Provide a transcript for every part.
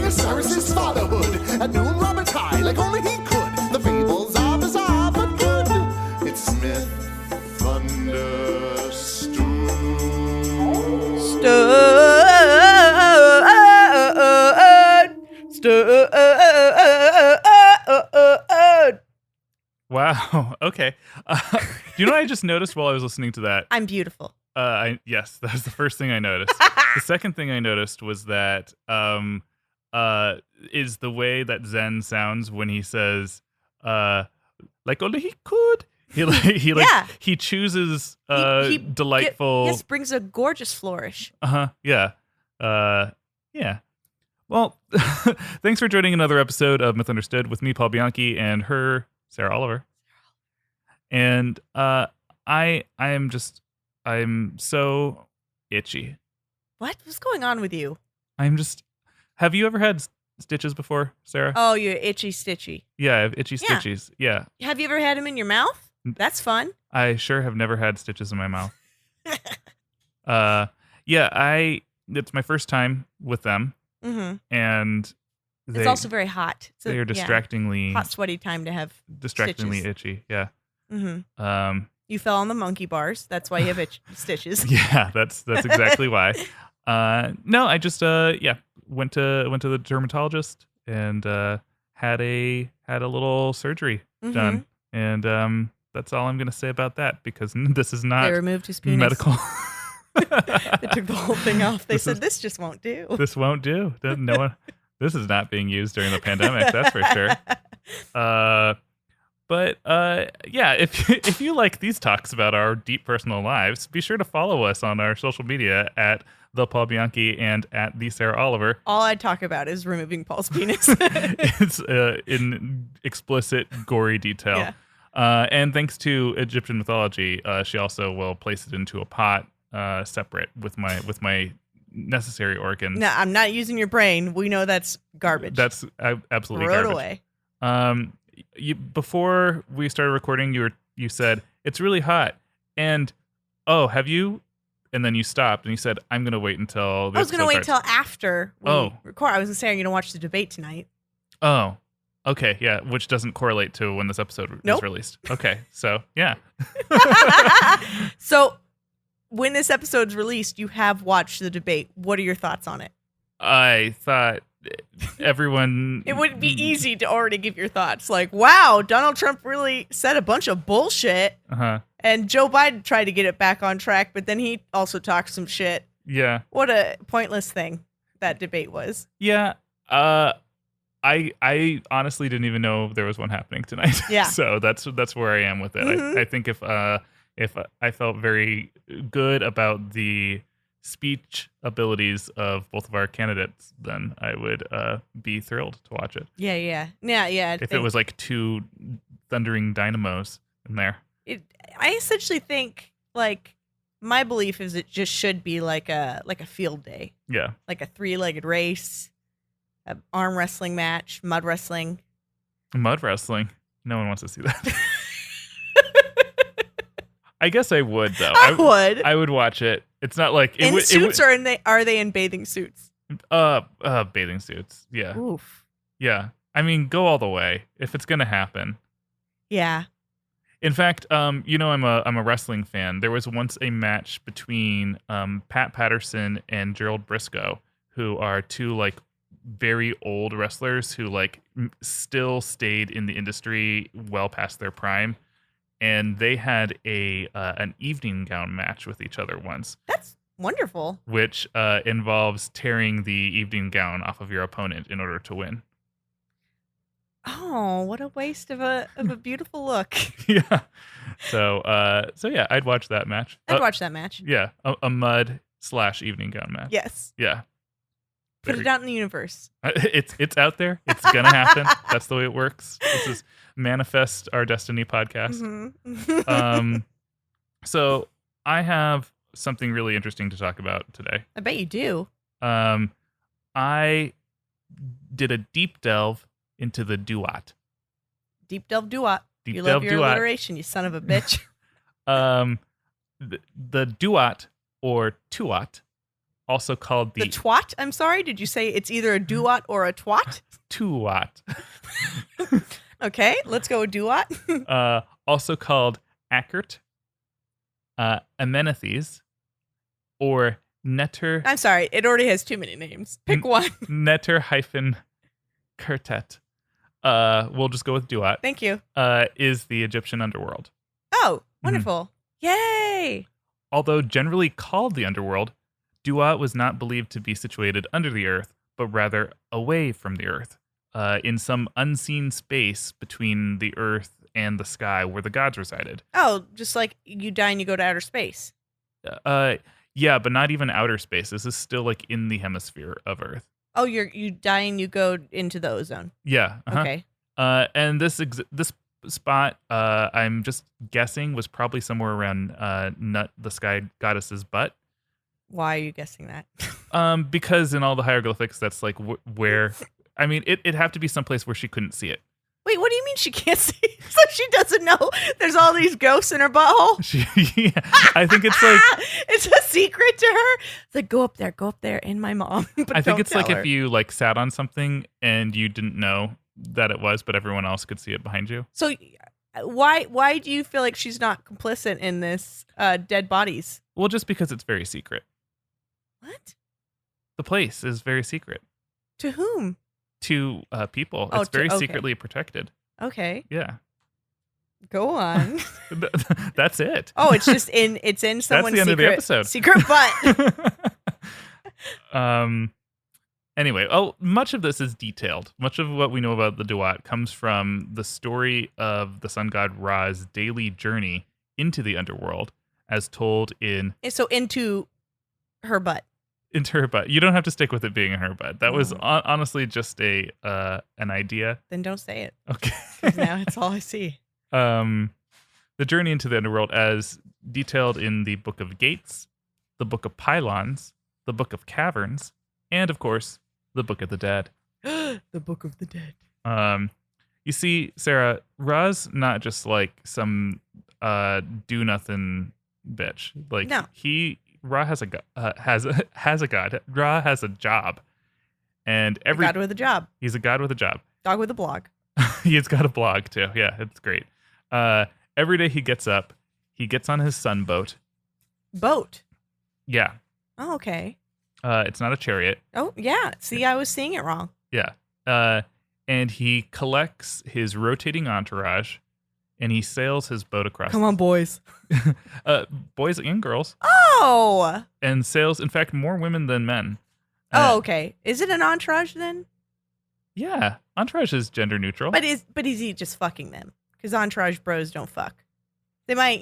King Osiris's fatherhood. At noon, Robert high, like only he could. The fables are bizarre but good. It's Smith Thunderstood. Wow. Okay. Do you know what I just noticed while I was listening to that? I'm beautiful. Yes, that was the first thing I noticed. The second thing I noticed was that is the way that Zen sounds when he says like only he could. He chooses He delightful. Yes, brings a gorgeous flourish. Yeah. Yeah. Well, thanks for joining another episode of Myth Understood with me, Paul Bianchi, and her, Sarah Oliver. And I'm so itchy. What's going on with you? Have you ever had stitches before, Sarah? Oh, you're itchy stitchy. Yeah, I have itchy stitches. Yeah. Have you ever had them in your mouth? That's fun. I sure have never had stitches in my mouth. It's my first time with them. Mm-hmm. And it's also very hot. So, they are distractingly hot, sweaty time to have distractingly stitches. itchy. Yeah. Mm-hmm. You fell on the monkey bars. That's why you have stitches. Yeah, that's exactly why. No, I just went to the dermatologist and had a little surgery done, and that's all I'm gonna say about that because this is not. They removed his penis. Medical. They took the whole thing off. They said this just won't do. This won't do. No one. This is not being used during the pandemic. That's for sure. But if you like these talks about our deep personal lives, be sure to follow us on our social media at the Paul Bianchi and at the Sarah Oliver. All I talk about is removing Paul's penis. It's in explicit, gory detail. Yeah. And thanks to Egyptian mythology, she also will place it into a pot separate with my necessary organs. No, I'm not using your brain. We know that's garbage. That's absolutely Throw garbage. It away. Before we started recording, you said it's really hot, and have you? And then you stopped and you said, "I'm going to wait until." I was going to wait until after we record. I was going to say, "Are you going to watch the debate tonight?" Oh, okay, yeah, which doesn't correlate to when this episode is released. Okay, so yeah. So, when this episode's released, you have watched the debate. What are your thoughts on it? I thought everyone. It would be easy to already give your thoughts. Like, wow, Donald Trump really said a bunch of bullshit. And Joe Biden tried to get it back on track, but then he also talked some shit. Yeah. What a pointless thing that debate was. Yeah. I honestly didn't even know there was one happening tonight. Yeah. So that's where I am with it. Mm-hmm. I think if I felt very good about the speech abilities of both of our candidates, then I would be thrilled to watch it. Yeah. If it was like two thundering dynamos in there. I essentially think, like, my belief is it just should be like a field day. Yeah. Like a 3-legged race, an arm wrestling match, mud wrestling. Mud wrestling? No one wants to see that. I guess I would, though. I would watch it. It's not like in suits, or are they in bathing suits? Bathing suits. Yeah. Oof. Yeah. I mean, go all the way if it's gonna happen. Yeah. In fact, I'm a wrestling fan. There was once a match between Pat Patterson and Gerald Briscoe, who are two like very old wrestlers who like still stayed in the industry well past their prime. And they had an evening gown match with each other once. That's wonderful. Which involves tearing the evening gown off of your opponent in order to win. Oh, what a waste of a beautiful look. Yeah. So yeah, I'd watch that match. I'd watch that match. Yeah, a mud/evening gown match. Yes. Yeah. Put it out in the universe. It's out there. It's gonna happen. That's the way it works. This is Manifest Our Destiny podcast. Mm-hmm. So I have something really interesting to talk about today. I bet you do. I did a deep delve into the Duat. Deep delve Duat. Deep you delve love your Duat. alliteration, you son of a bitch. The Duat or Tuat also called The twat? I'm sorry. Did you say it's either a duat or a twat? Tuat, Okay, let's go with duat. also called Akert, Amenethes, or Netter I'm sorry. It already has too many names. Pick one. Netter hyphen Kertet. We'll just go with Duat. Thank you. Is the Egyptian underworld. Oh, wonderful. Yay. Although generally called the underworld, Duat was not believed to be situated under the earth, but rather away from the earth, in some unseen space between the earth and the sky where the gods resided. Oh, just like you die and you go to outer space. Yeah, but not even outer space. This is still like in the hemisphere of Earth. Oh, you die and you go into the ozone. Yeah. Uh-huh. Okay. And this spot, I'm just guessing, was probably somewhere around Nut, the sky goddess's butt. Why are you guessing that? Because in all the hieroglyphics, that's like where. I mean, it'd have to be someplace where she couldn't see it. Wait, what do you mean she can't see? So she doesn't know there's all these ghosts in her butthole? Yeah, I think it's like it's a secret to her. It's like, go up there, and my mom. But I think don't it's like tell her. if you like sat on something and you didn't know that it was, but everyone else could see it behind you. So why do you feel like she's not complicit in this dead bodies? Well, just because it's very secret. What? The place is very secret To whom? to people. Oh, It's very okay. secretly protected. Okay, Yeah. go on. That's it. Oh, it's in someone's the end of the secret, episode. secret butt. Anyway, much of this is detailed. Much of what we know about the Duat comes from the story of the sun god Ra's daily journey into the underworld, as told in So into her butt. into her butt. You don't have to stick with it being in her butt. That was honestly just an idea. Then don't say it. Okay. 'Cause now it's all I see. The journey into the underworld, as detailed in the Book of Gates, the Book of Pylons, the Book of Caverns, and of course, the Book of the Dead. The Book of the Dead. You see, Sarah, Ra's not just like some do nothing bitch. Like No. Ra has a god. Ra has a job, and every God with a job. he's a god with a job. Dog with a blog. He's got a blog too. Yeah, it's great. Every day he gets up, he gets on his sunboat. Boat. Yeah, Oh, okay. it's not a chariot. Oh, yeah. See, I was seeing it wrong. Yeah, and he collects his rotating entourage, and he sails his boat across. Come on, boys. Boys and girls, Oh. and sails. In fact, more women than men. Oh, okay. Is it an entourage then? Yeah, entourage is gender neutral. But is he just fucking them? Because entourage bros don't fuck. They might,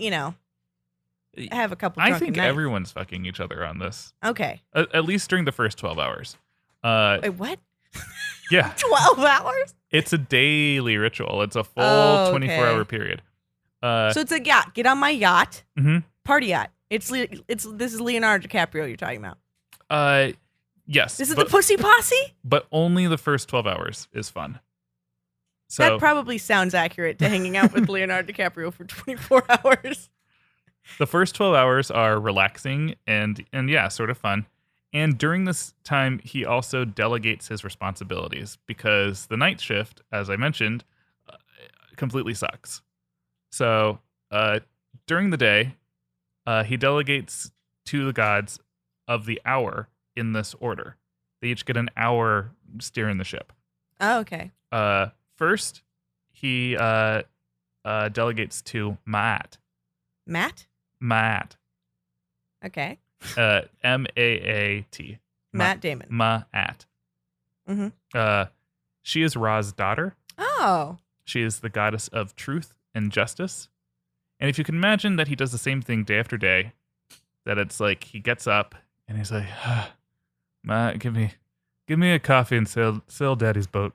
have a couple. I drunken think nights. everyone's fucking each other on this. Okay. At least during the first 12 hours. Wait, what? Yeah. 12 hours? It's a daily ritual. It's a full Oh, 24-hour period. So it's a yacht. Get on my yacht. Mhm. Party yacht. This is Leonardo DiCaprio you're talking about. Yes. This is the Pussy Posse? But only the first 12 hours is fun. So That probably sounds accurate to hanging out with Leonardo DiCaprio for 24 hours. the first 12 hours are relaxing and yeah, sort of fun. And during this time, he also delegates his responsibilities because the night shift, as I mentioned, completely sucks. So during the day, he delegates to the gods of the hour in this order. They each get an hour steering the ship. Oh, okay. First, he delegates to Ma'at. Matt? Ma'at. Okay. M-A-A-T. Matt Damon. Ma'at. Mm-hmm. She is Ra's daughter. Oh. She is the goddess of truth and justice. And if you can imagine that he does the same thing day after day, that it's like he gets up and he's like, Ma, give me a coffee and sail Daddy's boat.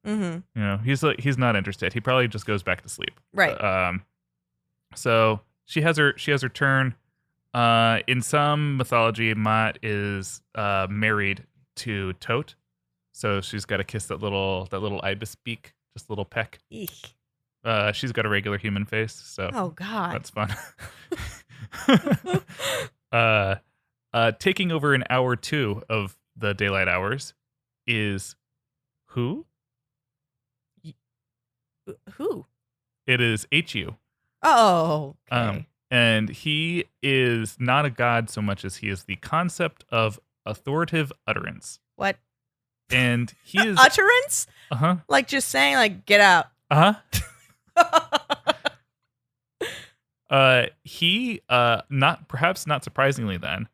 Mm-hmm. He's not interested. He probably just goes back to sleep. Right. So she has her turn. In some mythology, Maat is married to Tote, so she's got to kiss that little ibis beak, just a little peck. Eek. She's got a regular human face, so Oh, God. that's fun. Taking over in hour 2 of the daylight hours is who? Who? It is HU. Oh, okay. And he is not a god so much as he is the concept of authoritative utterance. What? And he is Utterance? Uh-huh. Like just saying, like, get out. He not surprisingly then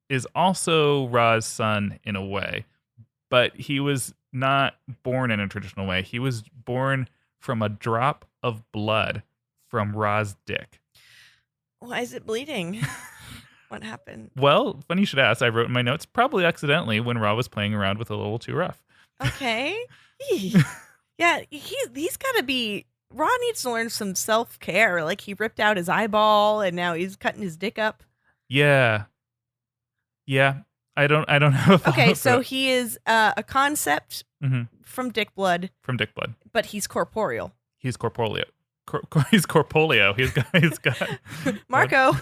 is also Ra's son in a way, but he was not born in a traditional way. He was born from a drop of blood from Ra's dick. Why is it bleeding? What happened? Well, funny you should ask. I wrote in my notes, probably accidentally, when Ra was playing around with a little too rough. Okay. Yeah, he's got to be. Ra needs to learn some self-care. Like, he ripped out his eyeball and now he's cutting his dick up. Yeah. I don't have a follow-up. Okay, so he is a concept from dick blood. From dick blood. But he's corporeal. He's corporeal. He's corporeal. He's got Marco.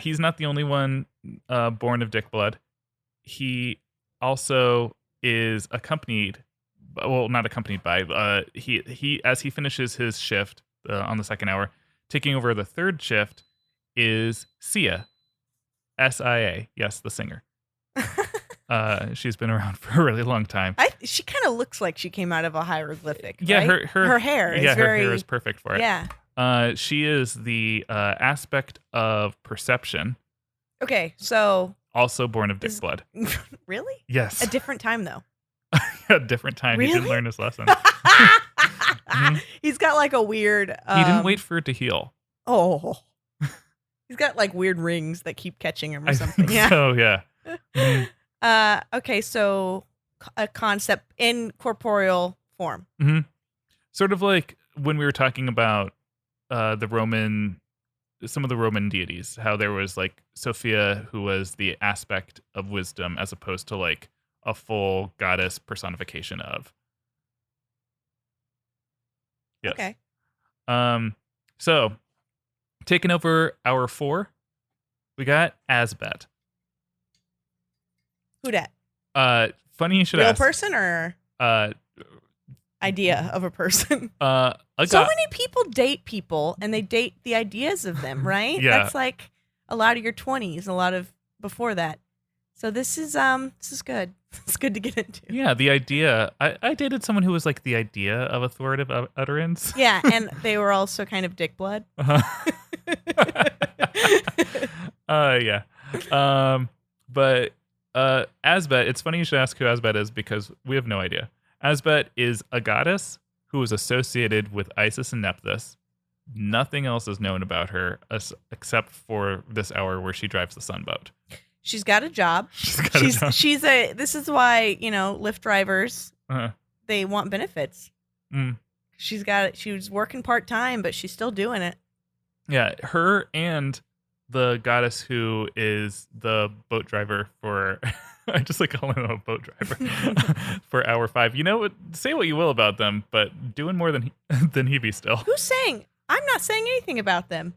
He's not the only one born of dick blood. He also is accompanied, well, not accompanied by, he as he finishes his shift on the second hour, taking over the third shift is Sia, S-I-A. Yes, the singer. She's been around for a really long time. She kind of looks like she came out of a hieroglyphic. Yeah, right? her hair is her hair is perfect for it. Yeah. She is the aspect of perception. Okay, so Also born of dick blood. Really? Yes. A different time though. A different time. Really? He didn't learn his lesson. He's got like a weird. He didn't wait for it to heal. Oh. He's got like weird rings that keep catching him or something. Yeah. So yeah. Okay, so a concept in corporeal form. Mm-hmm. Sort of like when we were talking about some of the Roman deities, how there was like Sophia, who was the aspect of wisdom, as opposed to like a full goddess personification of. Yes. Okay. So taking over hour 4, we got Asbet. Who dat? Funny you should Real ask. person or idea of a person? So many people date people and they date the ideas of them, right? Yeah. That's like a lot of your 20s, a lot of before that. So this is good. It's good to get into. Yeah, the idea. I dated someone who was like the idea of authoritative utterance. Yeah, and they were also kind of dick blood. Yeah. But Asbet, it's funny you should ask who Asbet is because we have no idea. Asbet is a goddess who is associated with Isis and Nephthys. Nothing else is known about her except for this hour where she drives the sunboat. She's got a job. This is why, Lyft drivers, they want benefits. She was working part-time, but she's still doing it. Yeah, her and the goddess who is the boat driver for, I just like calling him a boat driver for hour 5. You know, say what you will about them, but doing more than Hebe still. Who's saying? I'm not saying anything about them.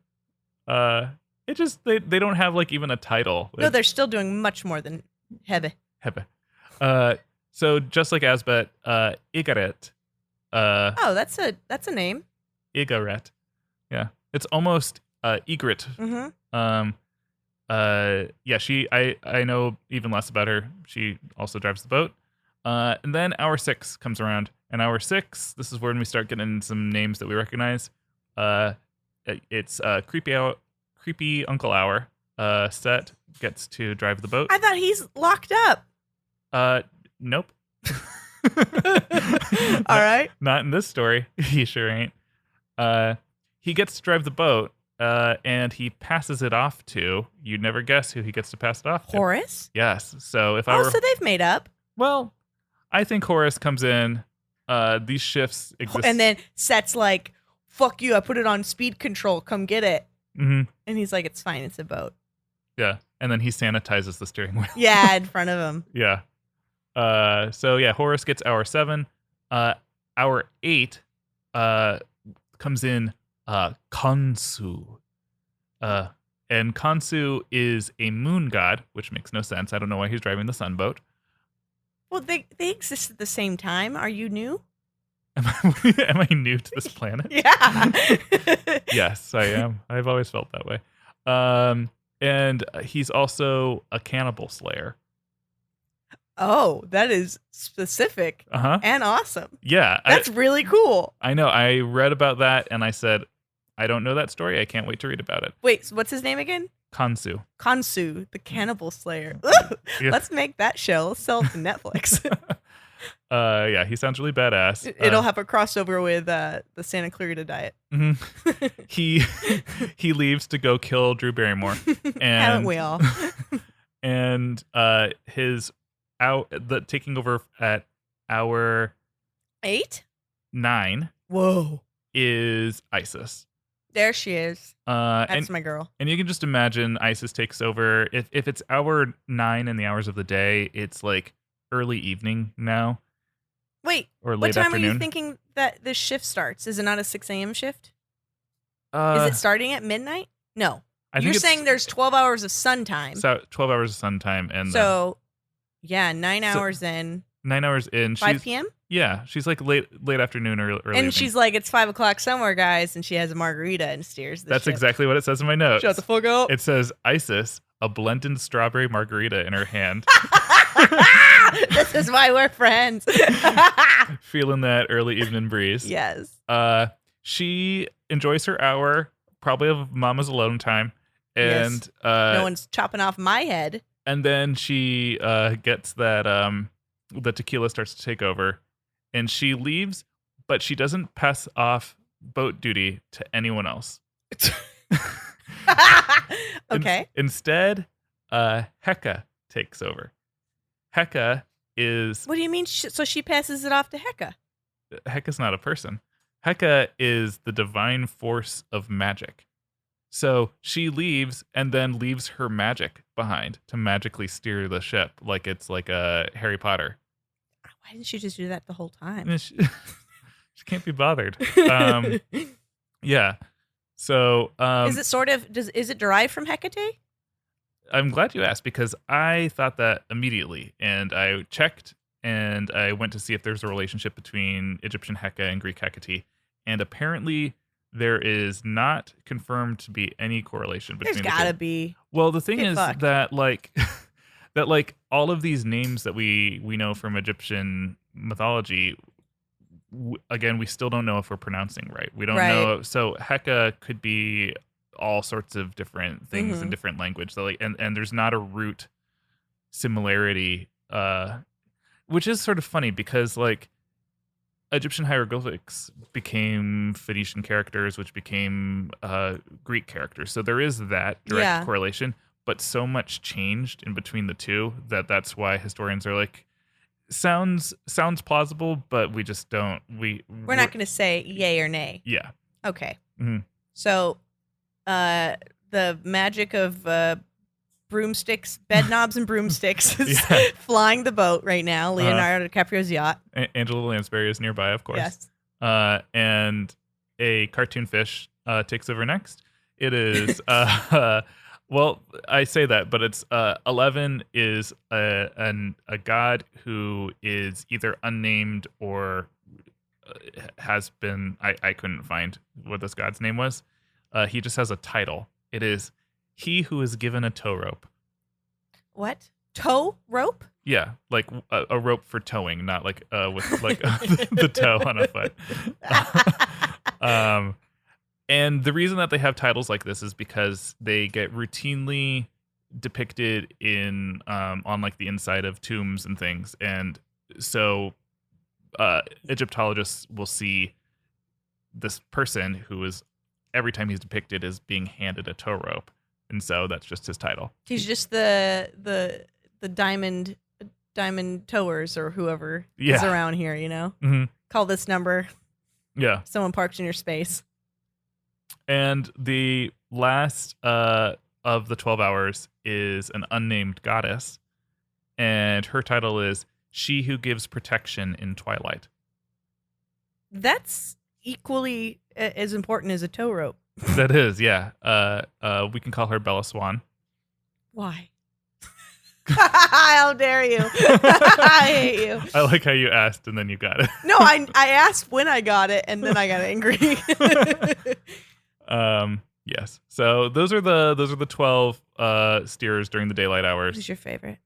It just they don't have like even a title. No, they're still doing much more than Hebe. So just like Asbet, Igaret. Oh, that's a name. Igaret. Yeah, it's almost Egret. Mm-hmm. I know even less about her. She also drives the boat. And then hour 6 comes around, and hour 6, this is when we start getting some names that we recognize. It's creepy Uncle Hour. Set gets to drive the boat. I thought he's locked up. Nope. All right. Not in this story. He sure ain't. He gets to drive the boat, and he passes it off to, you'd never guess who he gets to pass it off to. Horus? Yes. So so they've made up. Well, I think Horus comes in. These shifts exist. And then Set's like, fuck you, I put it on speed control, come get it. Mm-hmm. And he's like, it's fine, it's a boat. Yeah. And then he sanitizes the steering wheel. Yeah, in front of him. Yeah. Horus gets hour 7. Hour 8 comes in Khonsu. And Khonsu is a moon god, which makes no sense. I don't know why he's driving the sunboat. Well, they exist at the same time. Are you new? Am I new to this planet? Yeah. Yes, I am. I've always felt that way. And he's also a cannibal slayer. Oh, that is specific and awesome. Yeah. That's really cool. I know. I read about that and I said, I don't know that story. I can't wait to read about it. Wait, so what's his name again? Khonsu. Khonsu, the cannibal slayer. Yeah. Let's make that show. Sell it to Netflix. Yeah, he sounds really badass. It'll have a crossover with the Santa Clarita Diet. Mm-hmm. He leaves to go kill Drew Barrymore. And, Haven't we all? And taking over at hour 9. Whoa. Is Isis. There she is. That's my girl. And you can just imagine Isis takes over. If it's hour 9 in the hours of the day, it's like early evening now. Wait, or late what time afternoon. are you thinking that this shift starts? Is it not a 6 a.m. shift? Is it starting at midnight? No. You're saying there's 12 hours of sun time. So 12 hours of sun time. And so, 9 hours in. 9 hours in. 5 p.m.? Yeah. She's like late afternoon or early And evening. she's like, it's 5 o'clock somewhere, guys. And she has a margarita and steers the That's ship. exactly what it says in my notes. Shut the fuck up. It says Isis, a blended strawberry margarita in her hand. This is why we're friends. Feeling that early evening breeze. Yes. She enjoys her hour, probably of mama's alone time. And no one's chopping off my head. And then she gets that the tequila starts to take over. And she leaves, but she doesn't pass off boat duty to anyone else. Okay. Instead, Heka takes over. Heka is... What do you mean? So she passes it off to Heka? Heka's not a person. Heka is the divine force of magic. So she leaves and then leaves her magic behind to magically steer the ship like it's like a Harry Potter. Why didn't she just do that the whole time? She can't be bothered. Yeah. So is it is it derived from Hecate? I'm glad you asked because I thought that immediately, and I checked and I went to see if there's a relationship between Egyptian Heka and Greek Hecate, and apparently there is not confirmed to be any correlation between. There's gotta be. Well, the thing is that like all of these names that we know from Egyptian mythology, again, we still don't know if we're pronouncing right. We don't know. So Heka could be all sorts of different things in different language. So and there's not a root similarity, which is sort of funny because like Egyptian hieroglyphics became Phoenician characters, which became Greek characters. So there is that direct correlation, but so much changed in between the two that's why historians are like, sounds plausible, but we just don't. We're not going to say yay or nay. Yeah. Okay. Mm-hmm. So, the magic of broomsticks, bed knobs, and broomsticks is flying the boat right now. Leonardo DiCaprio's yacht. Angela Lansbury is nearby, of course. Yes. And a cartoon fish takes over next. It is. Well, I say that, but it's 11 is a god who is either unnamed or has been. I couldn't find what this god's name was. He just has a title. It is he who is given a tow rope. What? Tow rope? Yeah, like a rope for towing, not like with like the toe on a foot. And the reason that they have titles like this is because they get routinely depicted in on like the inside of tombs and things, and so Egyptologists will see this person who is every time he's depicted as being handed a tow rope, and so that's just his title. He's just the diamond towers or whoever is around here, you know. Mm-hmm. Call this number. Yeah. Someone parked in your space. And the last of the 12 hours is an unnamed goddess, and her title is She Who Gives Protection in Twilight. That's equally as important as a tow rope. That is, yeah. We can call her Bella Swan. Why? How dare you? I hate you. I like how you asked and then you got it. No, I asked when I got it and then I got angry. Yes. So those are the 12 steers during the daylight hours. Who's your favorite?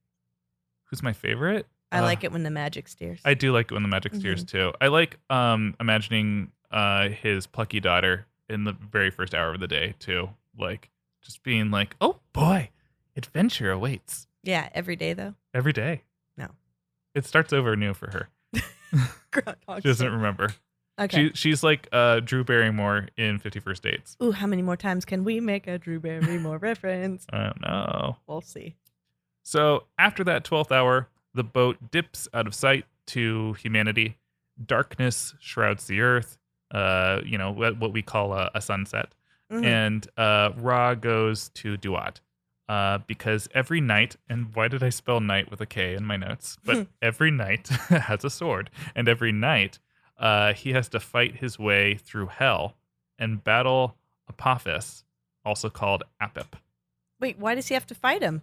Who's my favorite? I like it when the magic steers. I do like it when the magic steers too. I like imagining his plucky daughter in the very first hour of the day too. Like just being like, oh boy, adventure awaits. Yeah, every day though. Every day. No. It starts over new for her. She doesn't remember. Okay. She's like Drew Barrymore in 50 First Dates. Ooh, how many more times can we make a Drew Barrymore reference? I don't know. We'll see. So after that 12th hour, the boat dips out of sight to humanity. Darkness shrouds the earth. What we call a sunset. Mm-hmm. And Ra goes to Duat. Because every night, and why did I spell night with a K in my notes? But every night has a sword, and every night he has to fight his way through hell and battle Apophis, also called Apep. Wait, why does he have to fight him?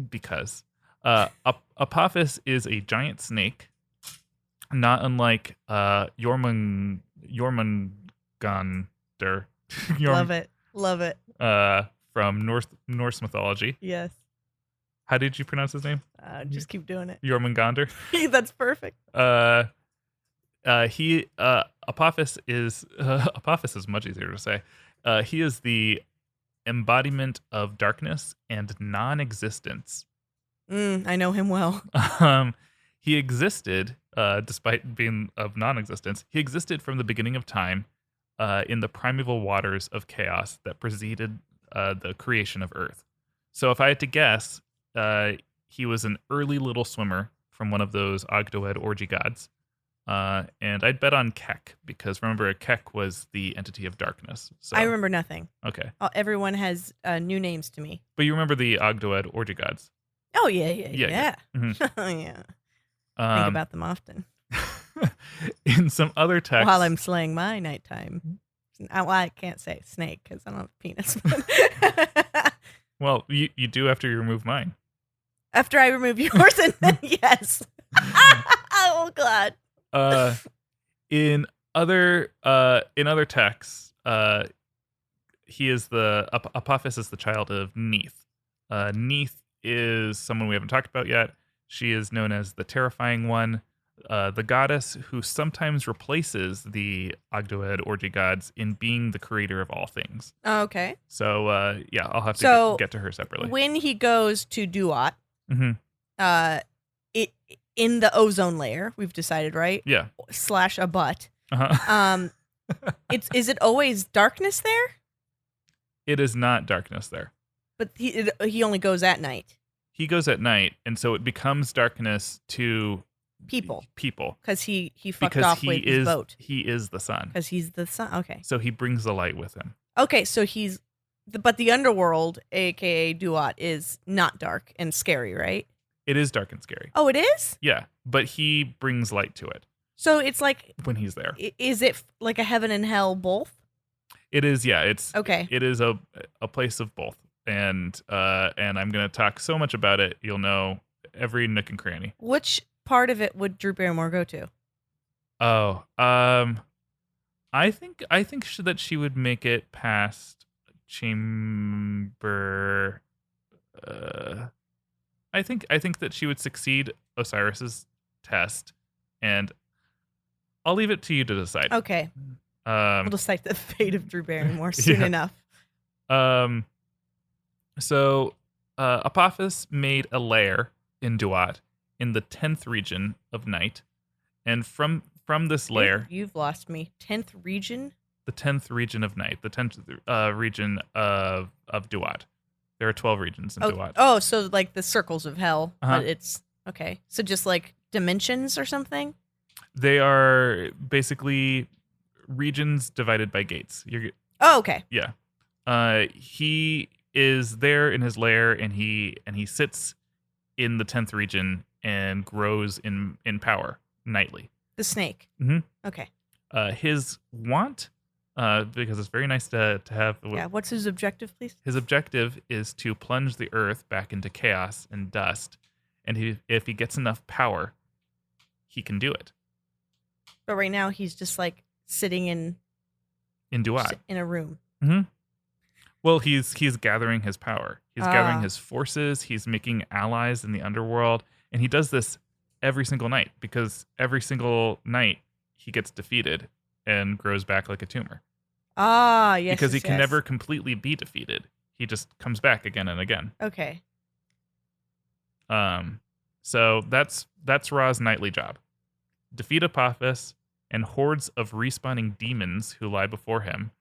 Because Apophis is a giant snake, not unlike Jormungandr. Love it. From Norse mythology. Yes. How did you pronounce his name? Just keep doing it. Jormungandr. That's perfect. Apophis is Apophis is much easier to say. He is the embodiment of darkness and non-existence. I know him well. He existed, despite being of non-existence. He existed from the beginning of time, in the primeval waters of chaos that preceded the creation of Earth. So if I had to guess, he was an early little swimmer from one of those Ogdoad orgy gods. And I'd bet on Kek, because remember, Kek was the entity of darkness. So, I remember nothing. Okay. Everyone has new names to me. But you remember the Ogdoad orgy gods? Oh, yeah. Mm-hmm. Yeah. Think about them often. In some other texts... While I'm slaying my nighttime. Well, I can't say snake because I don't have a penis. Well, you do after you remove mine. After I remove yours, and then yes. Oh God. In other texts, he is Apophis is the child of Neith. Neith is someone we haven't talked about yet. She is known as the Terrifying One, the goddess who sometimes replaces the Ogdoad orgy gods in being the creator of all things. Oh, okay. So, I'll have to get to her separately. When he goes to Duat, mm-hmm. In the ozone layer, we've decided, right? Yeah. / a butt. Uh-huh. Is it always darkness there? It is not darkness there. But he only goes at night. He goes at night, and so it becomes darkness to people. Because he fucked off with his boat. He is the sun. Because he's the sun. Okay. So he brings the light with him. Okay, so but the underworld, aka Duat, is not dark and scary, right? It is dark and scary. Oh, it is? Yeah, but he brings light to it. So it's like when he's there. Is it like a heaven and hell both? It is, yeah. It's okay. It is a place of both, and I'm gonna talk so much about it, you'll know every nook and cranny. Which part of it would Drew Barrymore go to? Oh, I think that she would make it past chamber. I think that she would succeed Osiris's test, and I'll leave it to you to decide. Okay. We'll decide the fate of Drew Barrymore soon enough. So Apophis made a lair in Duat in the 10th region of night, and from this lair, you've lost me. 10th region. The 10th region of night. The 10th region of Duat. There are 12 regions in Duat. Oh, so like the circles of hell. Uh-huh. But it's okay. So just like dimensions or something? They are basically regions divided by gates. Oh, okay. Yeah. He is there in his lair, and he sits in the 10th region and grows in power nightly. The snake. Mm-hmm. Okay. His want, because it's very nice to have. Yeah. What's his objective, please? His objective is to plunge the Earth back into chaos and dust, and if he gets enough power, he can do it. But right now he's just like sitting in Duat in a room. Mm-hmm. Well, he's gathering his power. He's gathering his forces. He's making allies in the underworld, and he does this every single night because every single night he gets defeated and grows back like a tumor. Yes. Because he can never completely be defeated. He just comes back again and again. Okay. So that's Ra's nightly job: defeat Apophis and hordes of respawning demons who lie before him.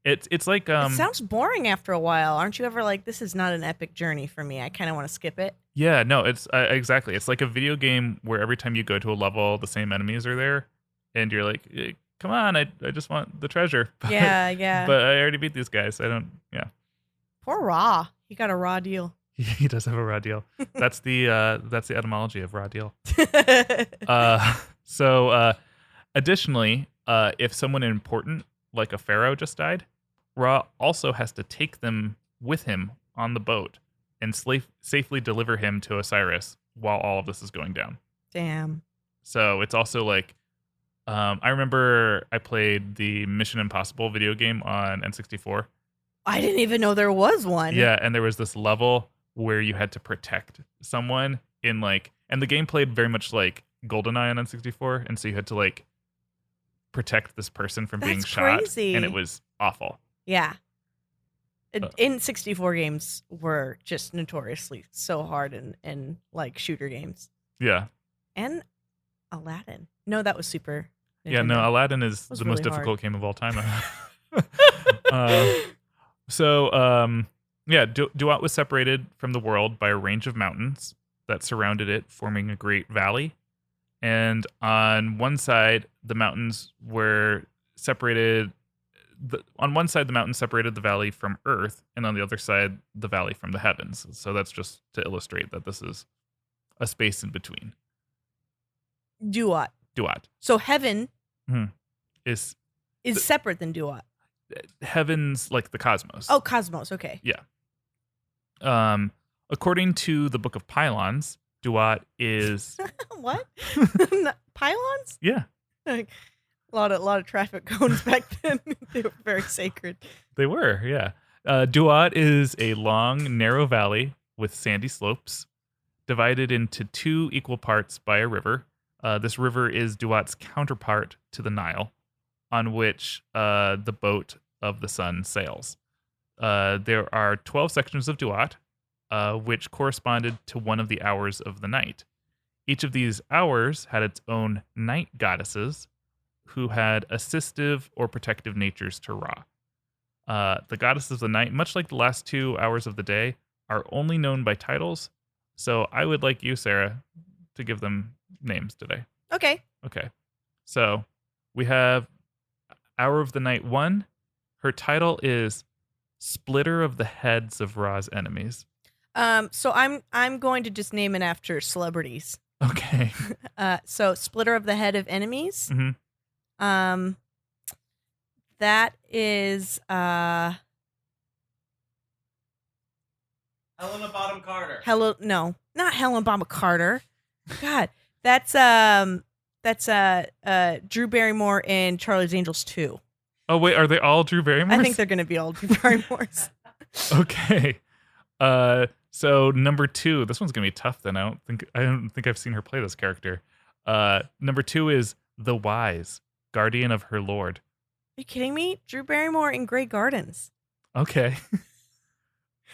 It's like it sounds boring after a while. Aren't you ever like, this is not an epic journey for me? I kind of want to skip it. Yeah, no, it's exactly. It's like a video game where every time you go to a level, the same enemies are there, and you're like, come on, I just want the treasure. But, yeah. But I already beat these guys. I don't. Yeah. Poor Ra. He got a raw deal. He does have a raw deal. That's the etymology of raw deal. So additionally, if someone important like a pharaoh just died, Ra also has to take them with him on the boat and safely deliver him to Osiris while all of this is going down. Damn. So it's also like, I remember I played the Mission Impossible video game on N64. I didn't even know there was one. Yeah, and there was this level where you had to protect someone and the game played very much like GoldenEye on N64, and so you had to like protect this person from being shot, crazy. And it was awful. Yeah. N64 games were just notoriously so hard in like shooter games. Yeah. And Aladdin. No, that was Super Nintendo. Yeah, no, Aladdin is the really most difficult hard. game of all time. Duat was separated from the world by a range of mountains that surrounded it, forming a great valley. And on one side, the mountains were separated. On one side, the mountains separated the valley from Earth, and on the other side, the valley from the heavens. So that's just to illustrate that this is a space in between. Duat. So heaven is separate than Duat. Heaven's like the cosmos. Oh, cosmos. Okay. Yeah. According to the Book of Pylons, Duat is what? Pylons? Yeah. Like, a lot of traffic cones back then. They were very sacred. They were, yeah. Duat is a long, narrow valley with sandy slopes, divided into two equal parts by a river. This river is Duat's counterpart to the Nile, on which the boat of the sun sails. There are 12 sections of Duat, which corresponded to one of the hours of the night. Each of these hours had its own night goddesses, who had assistive or protective natures to Ra. The goddesses of the night, much like the last 2 hours of the day, are only known by titles. So I would like you, Sarah, to give them names today. Okay. So we have Hour of the Night 1. Her title is Splitter of the Heads of Ra's Enemies. So I'm going to just name it after celebrities. Okay. So Splitter of the Head of Enemies. Mm-hmm. That is Helena Bonham Carter. No, not Helena Bonham Carter. God, that's Drew Barrymore in Charlie's Angels 2. Oh wait, are they all Drew Barrymores? I think they're going to be all Drew Barrymores. Okay. So number 2, this one's gonna be tough. Then I don't think I've seen her play this character. Number 2 is the Wise, guardian of her lord. Are you kidding me? Drew Barrymore in Grey Gardens. Okay.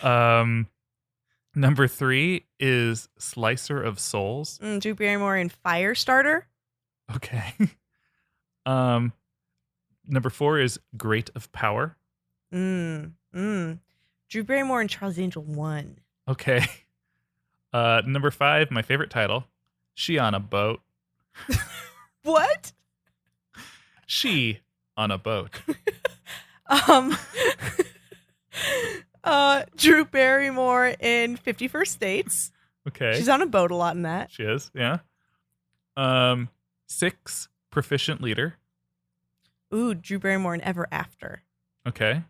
Number 3 is Slicer of Souls. Drew Barrymore in Firestarter. Okay. Number 4 is Great of Power. Drew Barrymore in Charlie's Angel 1. Okay. Number 5, my favorite title, She on a Boat. What? She on a boat. Drew Barrymore in 50 First Dates. Okay. She's on a boat a lot in that. She is, yeah. 6, Proficient Leader. Ooh, Drew Barrymore in Ever After. Okay.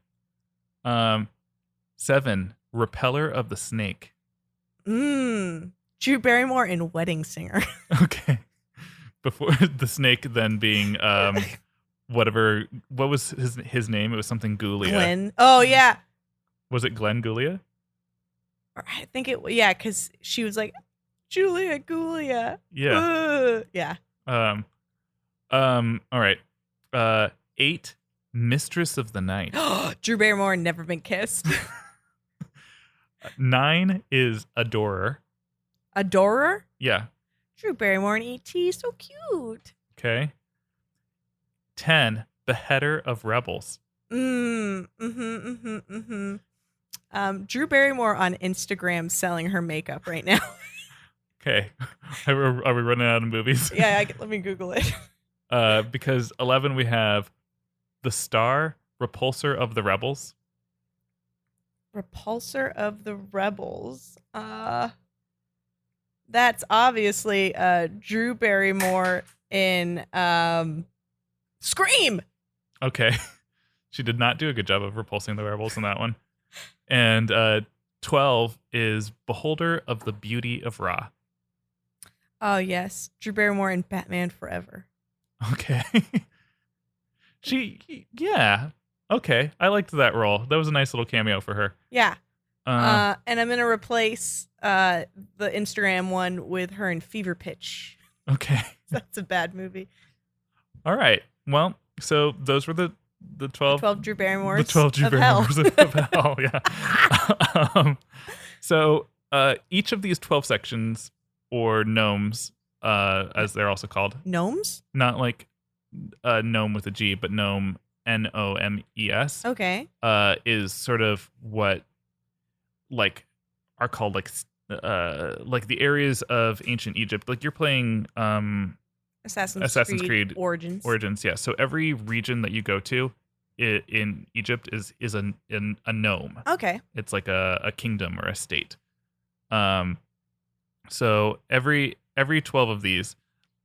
7, Repeller of the Snake. Drew Barrymore in Wedding Singer. Okay. Before the snake then being what was his name? It was something Gulia. Glenn. Oh, yeah. Was it Glenn Gulia? I think because she was like, Julia Gulia. Yeah. Yeah. All right. 8, Mistress of the Night. Drew Barrymore, Never Been Kissed. 9 is Adorer. Adorer? Yeah. Drew Barrymore and E.T. So cute. Okay. 10, Beheader of Rebels. Drew Barrymore on Instagram selling her makeup right now. Okay. Are we running out of movies? Yeah, let me Google it. Because 11 we have The Star, Repulsor of the Rebels. Repulsor of the Rebels. That's obviously Drew Barrymore in Scream. Okay. She did not do a good job of repulsing the rebels in that one. And 12 is Beholder of the Beauty of Ra. Oh, yes. Drew Barrymore in Batman Forever. Okay. Yeah. Okay. I liked that role. That was a nice little cameo for her. Yeah. And I'm going to replace the Instagram one with her in Fever Pitch. Okay. That's a bad movie. All right. Well, so those were the 12 Drew Barrymores. The 12 Drew Barrymores of hell. Yeah. So each of these 12 sections, or gnomes, as they're also called. Gnomes? Not like gnome with a G, but gnome, Nomes. Okay. Is sort of what like are called like the areas of ancient Egypt. Like you're playing Assassin's Creed Origins. Yeah. So every region that you go to in Egypt is a gnome. Okay. It's like a kingdom or a state. So every 12 of these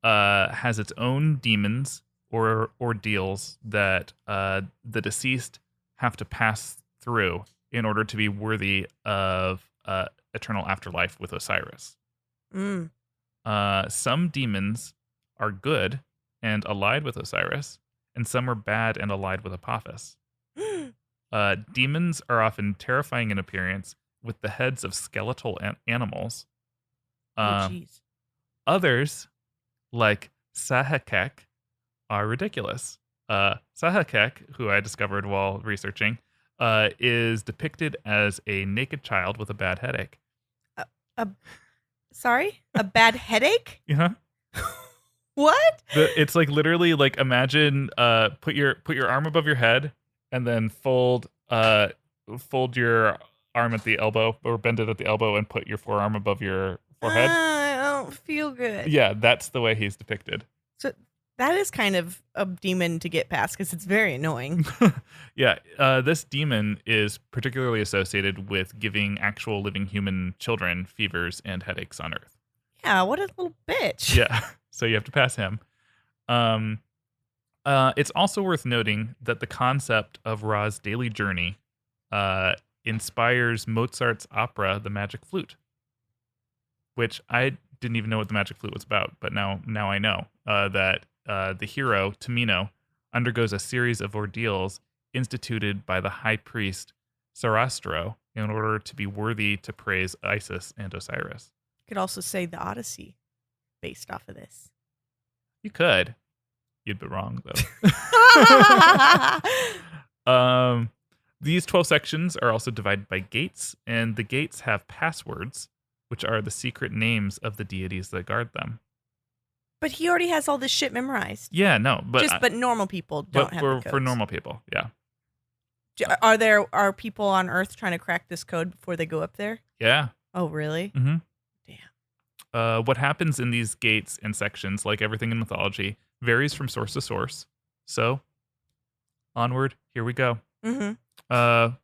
has its own demons or ordeals that the deceased have to pass through in order to be worthy of eternal afterlife with Osiris. Some demons are good and allied with Osiris, and some are bad and allied with Apophis. Demons are often terrifying in appearance, with the heads of skeletal animals. Jeez. Others, like Sahakek, are ridiculous. Sahakek, who I discovered while researching, is depicted as a naked child with a bad headache. Sorry? A bad headache? Yeah. What? It's like literally like imagine put your arm above your head and then fold your arm at the elbow, or bend it at the elbow and put your forearm above your forehead. I don't feel good. Yeah, that's the way he's depicted. So that is kind of a demon to get past because it's very annoying. Yeah, this demon is particularly associated with giving actual living human children fevers and headaches on Earth. Yeah, what a little bitch. Yeah, so you have to pass him. It's also worth noting that the concept of Ra's daily journey inspires Mozart's opera, The Magic Flute, which I didn't even know what The Magic Flute was about, but now I know that the hero, Tamino, undergoes a series of ordeals instituted by the high priest Sarastro in order to be worthy to praise Isis and Osiris. You could also say the Odyssey based off of this. You could. You'd be wrong, though. These 12 sections are also divided by gates, and the gates have passwords, which are the secret names of the deities that guard them. But he already has all this shit memorized. Yeah, no, but but normal people don't have the codes. For normal people, yeah. Are people on Earth trying to crack this code before they go up there? Yeah. Oh, really? Mm-hmm. Damn. What happens in these gates and sections, like everything in mythology, varies from source to source. So, onward, here we go. Mm-hmm.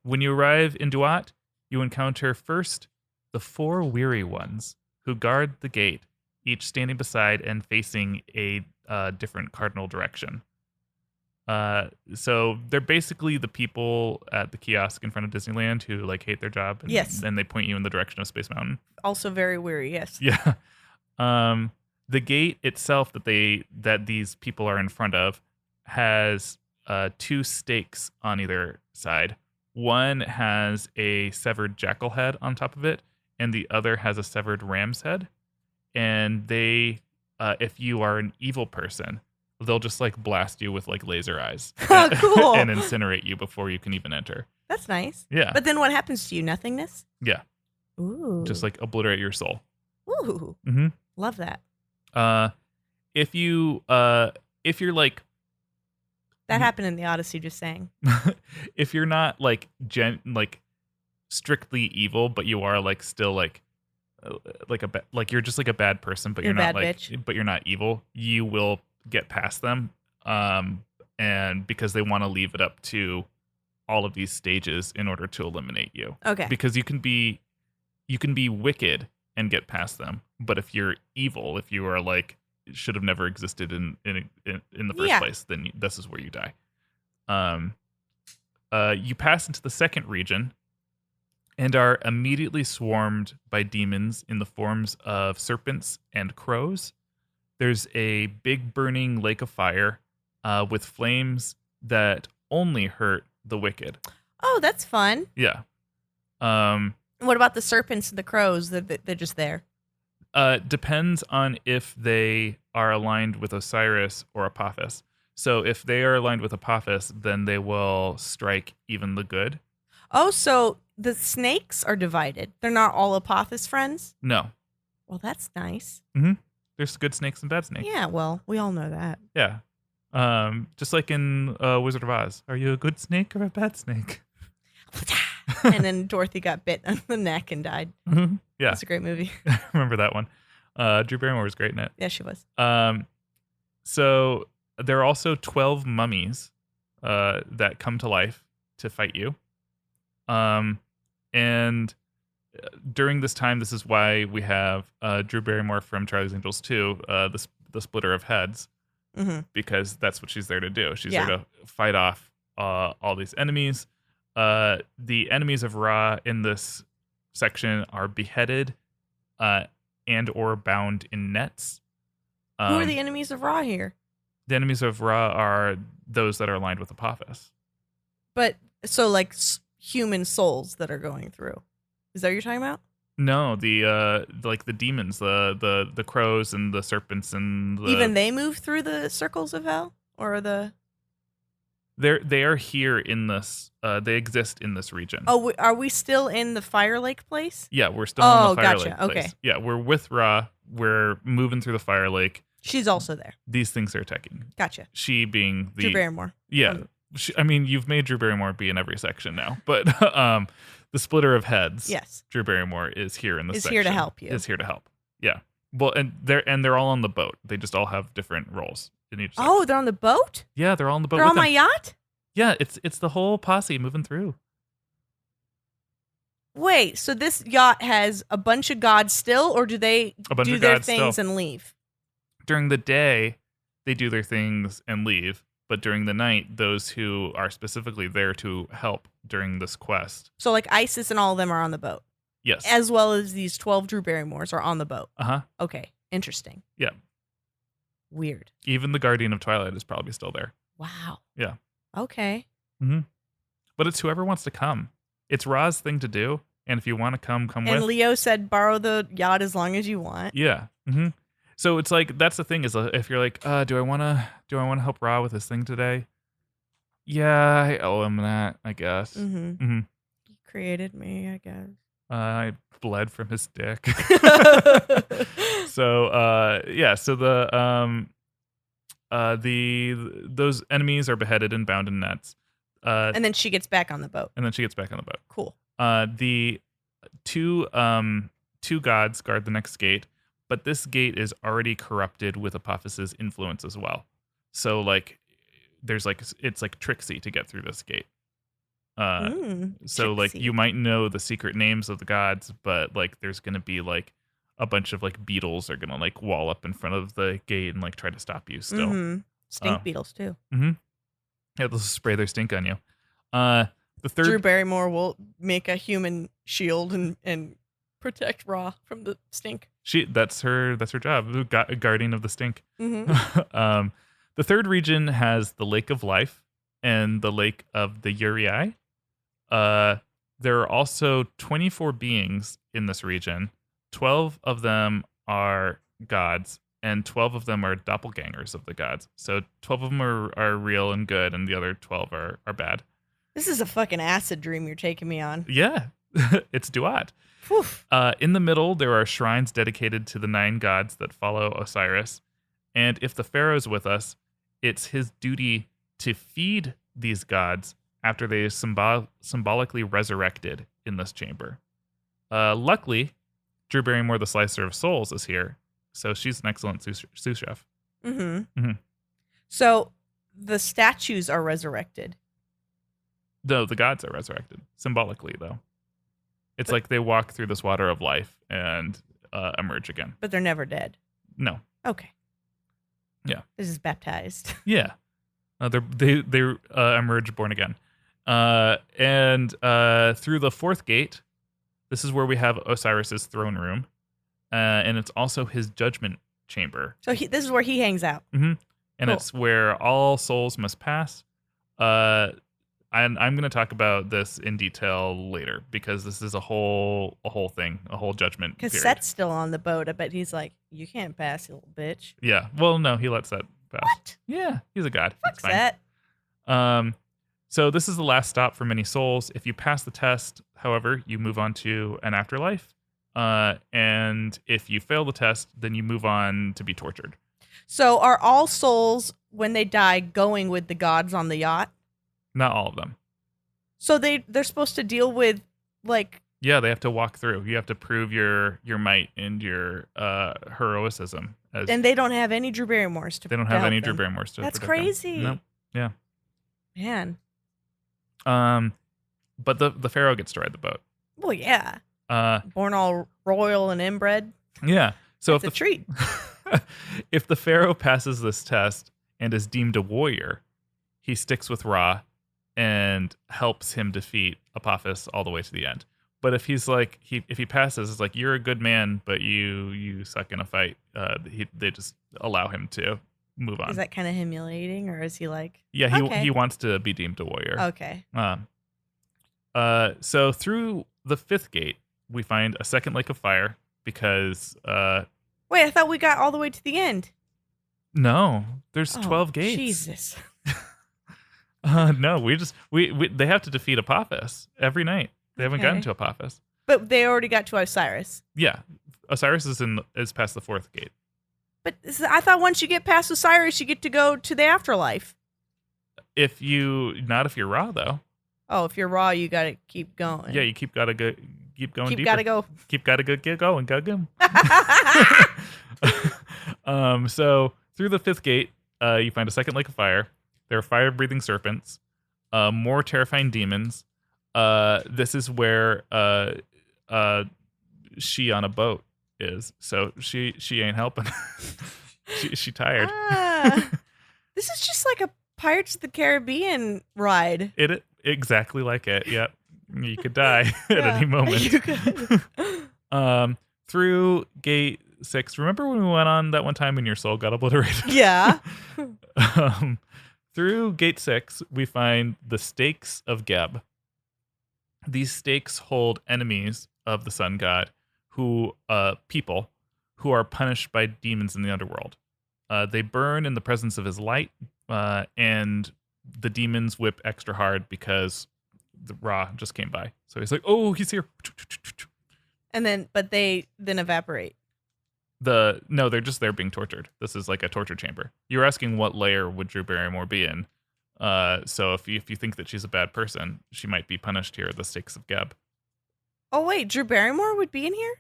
When you arrive in Duat, you encounter first the 4 weary ones who guard the gate, each standing beside and facing a different cardinal direction. So they're basically the people at the kiosk in front of Disneyland who like hate their job. And, Yes. And they point you in the direction of Space Mountain. Also very weary. Yes. Yeah. The gate itself that these people are in front of has 2 stakes on either side. One has a severed jackal head on top of it, and the other has a severed ram's head. And they, if you are an evil person, they'll just like blast you with like laser eyes Oh, cool. and incinerate you before you can even enter. That's nice. Yeah. But then what happens to you? Nothingness? Yeah. Ooh. Just like obliterate your soul. Ooh. Mm-hmm. Love that. If you're like, That happened in the Odyssey, just saying. if you're not like strictly evil, but you are like still like you're just like a bad person, but You're you're a not bad like, bitch. but you're not evil, you will get past them. And because they want to leave it up to all of these stages in order to eliminate you. Okay. Because you can be wicked and get past them, but if you're evil, if you are like should have never existed in the first place, then this is where you die. You pass into the second region and are immediately swarmed by demons in the forms of serpents and crows. There's a big burning lake of fire with flames that only hurt the wicked. Oh, that's fun. Yeah. What about the serpents and the crows? They're just there. Depends on if they are aligned with Osiris or Apophis. So if they are aligned with Apophis, then they will strike even the good. Oh, so the snakes are divided. They're not all Apophis friends? No. Well, that's nice. Mm-hmm. There's good snakes and bad snakes. Yeah, well, we all know that. Yeah. Just like in Wizard of Oz. Are you a good snake or a bad snake? And then Dorothy got bit on the neck and died. Mm-hmm. Yeah. That's a great movie. I remember that one. Drew Barrymore was great in it. Yeah, she was. So there are also 12 mummies that come to life to fight you. And during this time, this is why we have Drew Barrymore from Charlie's Angels 2, the splitter of heads, because that's what she's there to do. She's there to fight off all these enemies. The enemies of Ra in this section are beheaded and or bound in nets. Who are the enemies of Ra here? The enemies of Ra are those that are aligned with Apophis. But so like human souls that are going through. Is that what you're talking about? No, the like the demons, the crows and the serpents and even they move through the circles of hell, or the they are here in this. They exist in this region. Oh, are we still in the Fire Lake place? Yeah, we're still in the Fire gotcha. Lake Okay. place. Yeah, we're with Ra. We're moving through the Fire Lake. She's also there. These things are attacking. Gotcha. She being the Drew Barrymore. Yeah. I mean, you've made Drew Barrymore be in every section now, but the splitter of heads. Yes. Drew Barrymore is here in this section. Is here to help you. Is here to help. Yeah. Well, and they're all on the boat. They just all have different roles in each section. Oh, they're on the boat? Yeah, they're all on the boat. They're with on my him. yacht? Yeah, it's the whole posse moving through. Wait, so this yacht has a bunch of gods still, or do they do their things and leave? During the day, they do their things and leave. But during the night, those who are specifically there to help during this quest. So like Isis and all of them are on the boat. Yes. As well as these 12 Drew Barrymores are on the boat. Uh-huh. Okay. Interesting. Yeah. Weird. Even the Guardian of Twilight is probably still there. Wow. Yeah. Okay. Mm-hmm. But it's whoever wants to come. It's Ra's thing to do. And if you want to come with. And Leo said borrow the yacht as long as you want. Yeah. Mm-hmm. So it's like, that's the thing is if you're like, do I want to help Ra with his thing today? Yeah, I owe him that, I guess. Mm-hmm. Mm-hmm. He created me, I guess. I bled from his dick. So, so those enemies are beheaded and bound in nets. And then she gets back on the boat. Cool. Cool. The two gods guard the next gate. But this gate is already corrupted with Apophis's influence as well. So like there's like it's like tricksy to get through this gate. So like tricksy. you might know the secret names of the gods, but like there's gonna be like a bunch of like beetles are gonna like wall up in front of the gate and like try to stop you still. Mm-hmm. Stink beetles too. Mm-hmm. Yeah, they'll spray their stink on you. The third Drew Barrymore will make a human shield and protect Raw from the stink. That's her job, guardian of the stink. Mm-hmm. The third region has the Lake of Life and the Lake of the Uriai. There are also 24 beings in this region. 12 of them are gods, and 12 of them are doppelgangers of the gods. So 12 of them are real and good, and the other 12 are bad. This is a fucking acid dream you're taking me on. Yeah, it's Duat. Whew. In the middle, there are shrines dedicated to the 9 gods that follow Osiris. And if the pharaoh's with us, it's his duty to feed these gods after they symbolically resurrected in this chamber. Luckily, Drew Barrymore, the Slicer of Souls, is here. So she's an excellent sous chef. Mm-hmm. Mm-hmm. So the statues are resurrected. No, the gods are resurrected. Symbolically, though. It's like they walk through this water of life and emerge again. But they're never dead. No. Okay. Yeah. This is baptized. Yeah. They emerge born again. And through the fourth gate, this is where we have Osiris's throne room. And it's also his judgment chamber. So this is where he hangs out. Mm-hmm. And Cool. it's where all souls must pass. And I'm going to talk about this in detail later because this is a whole thing, a whole judgment Because period. Set's still on the boat. I bet he's like, you can't pass, you little bitch. Yeah. Well, no, he lets Set pass. What? Yeah, he's a god. Fuck It's fine. Set. So this is the last stop for many souls. If you pass the test, however, you move on to an afterlife. And if you fail the test, then you move on to be tortured. So are all souls, when they die, going with the gods on the yacht? Not all of them. So they're supposed to deal with, like... Yeah, they have to walk through. You have to prove your might and your heroicism. And they don't have any Drew Barrymores to They don't have help any them. Drew Barrymores to That's protect them. crazy. No. Yeah. Man. But the pharaoh gets to ride the boat. Well, yeah. Uh, Born all royal and inbred. yeah. So It's a treat. if the pharaoh passes this test and is deemed a warrior, he sticks with Ra and helps him defeat Apophis all the way to the end. But if he's like if he passes, it's like, you're a good man, but you suck in a fight. They just allow him to move on. Is that kind of humiliating, or is he like... Yeah, Okay. he wants to be deemed a warrior. Okay. So through the fifth gate, we find a second lake of fire because Wait, I thought we got all the way to the end. no, there's Oh, 12 gates. Jesus. No, we they have to defeat Apophis every night. They haven't gotten Okay. to Apophis. But they already got to Osiris. Yeah, Osiris is past the fourth gate. But I thought once you get past Osiris, you get to go to the afterlife. If you're Ra though, Oh, if you're raw, you got to keep going. yeah, you keep going deeper. Keep got to go. Keep gotta go get going. Go. So through the fifth gate, you find a second lake of fire. There are fire-breathing serpents, more terrifying demons. This is where she on a boat is. So she ain't helping. she tired. This is just like a Pirates of the Caribbean ride. It exactly like it. Yep. You could die at Yeah, any moment. you could. Through gate 6. Remember when we went on that one time and your soul got obliterated? Yeah. Through gate 6, we find the stakes of Geb. These stakes hold enemies of the sun god, people who are punished by demons in the underworld. They burn in the presence of his light, and the demons whip extra hard because the Ra just came by. So he's like, "Oh, he's here!" But they then evaporate. No, they're just there being tortured. This is like a torture chamber. You were asking what layer would Drew Barrymore be in. So if you think that she's a bad person, she might be punished here at the stakes of Geb. Oh wait, Drew Barrymore would be in here?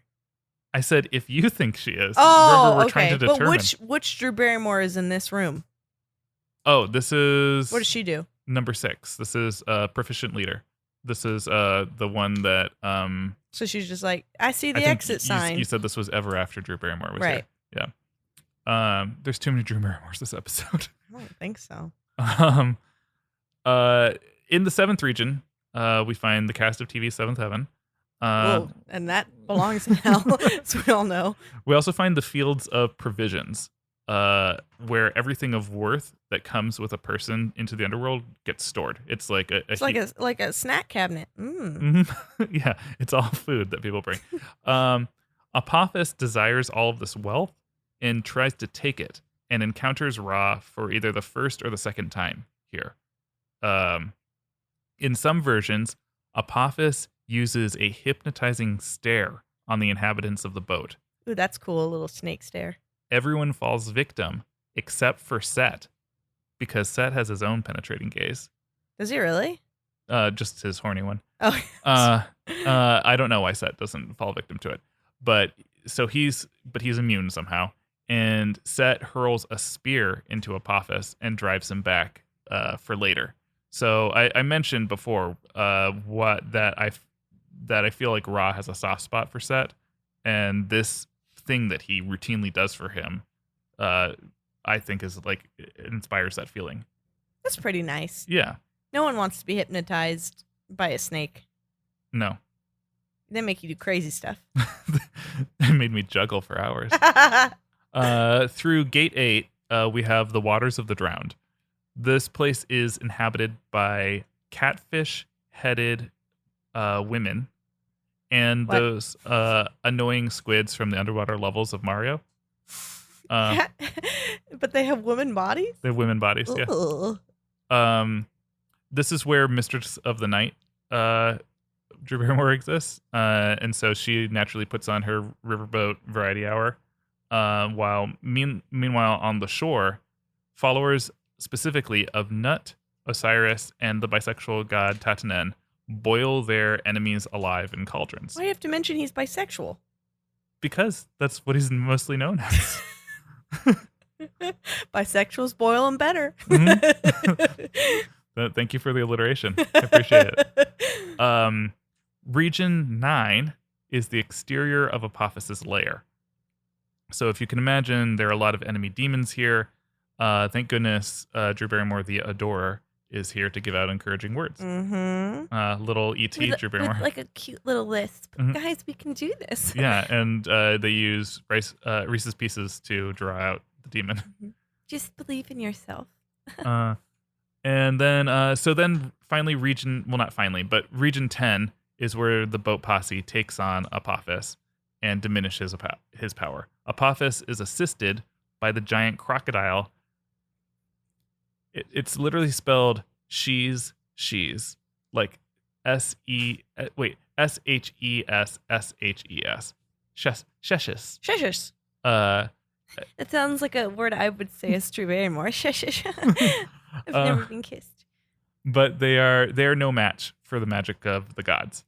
I said if you think she is. Oh, Remember, we're okay. trying to But determine. which Drew Barrymore is in this room? Oh, this is What does she do? number 6. This is proficient leader. This is the one that So she's just like, I see the I think exit you, sign. You said this was ever after Drew Barrymore was Right. here. Yeah. There's too many Drew Barrymores this episode. I don't think so. In the 7th region, we find the cast of TV 7th Heaven. Whoa, and that belongs in hell, as we all know. We also find the Fields of Provisions, where everything of worth that comes with a person into the underworld gets stored. It's like it's like a snack cabinet. Yeah, it's all food that people bring. Apophis desires all of this wealth and tries to take it, and encounters Ra for either the first or the second time here. In some versions, Apophis uses a hypnotizing stare on the inhabitants of the boat. Ooh, that's cool. A little snake stare. Everyone falls victim except for Set, because Set has his own penetrating gaze. Does he really? Just his horny one. Oh. I don't know why Set doesn't fall victim to it, but he's immune somehow. And Set hurls a spear into Apophis and drives him back for later. So I mentioned before that I feel like Ra has a soft spot for Set, and this thing that he routinely does for him, I think is like inspires that feeling. That's pretty nice. Yeah. No one wants to be hypnotized by a snake. No. They make you do crazy stuff. It made me juggle for hours. Through Gate 8, we have the Waters of the Drowned. This place is inhabited by catfish-headed women and those annoying squids from the underwater levels of Mario. But they have women bodies? They have women bodies, yeah. This is where Mistress of the Night, Drew Barrymore, exists. And so she naturally puts on her riverboat variety hour. Meanwhile, on the shore, followers specifically of Nut, Osiris, and the bisexual god Tatanen boil their enemies alive in cauldrons. Why do you have to mention he's bisexual? Because that's what he's mostly known as. Bisexuals boil them better. Mm-hmm. Thank you for the alliteration. I appreciate it. Region 9 is the exterior of Apophis's lair. So if you can imagine, there are a lot of enemy demons here. Thank goodness Drew Barrymore, the Adorer, is here to give out encouraging words. Mm-hmm. Little E.T. Drew Barrymore. Like a cute little lisp. Mm-hmm. Guys, we can do this. Yeah, and they use Reese's Pieces to draw out the demon. Just believe in yourself. And then finally Region 10 is where the boat posse takes on Apophis and diminishes his power. Apophis is assisted by the giant crocodile. It's literally spelled she's, like SHESSSHES. Shush. That sounds like a word I would say as Drew Barrymore. Shush. I've never been kissed. But they are no match for the magic of the gods.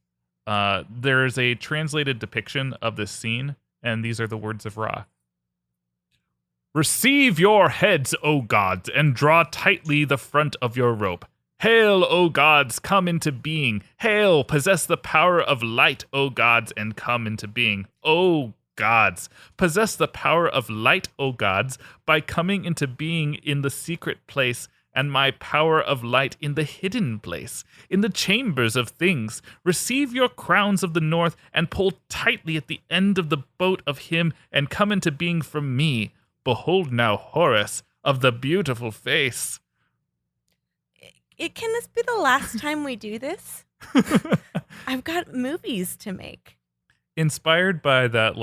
There is a translated depiction of this scene, and these are the words of Ra. Receive your heads, O gods, and draw tightly the front of your rope. Hail, O gods, come into being. Hail, possess the power of light, O gods, and come into being. O gods, possess the power of light, O gods, by coming into being in the secret place, and my power of light in the hidden place, in the chambers of things. Receive your crowns of the north, and pull tightly at the end of the boat of him, and come into being from me. Behold now Horus of the beautiful face. Can this be the last time we do this? I've got movies to make. Inspired by that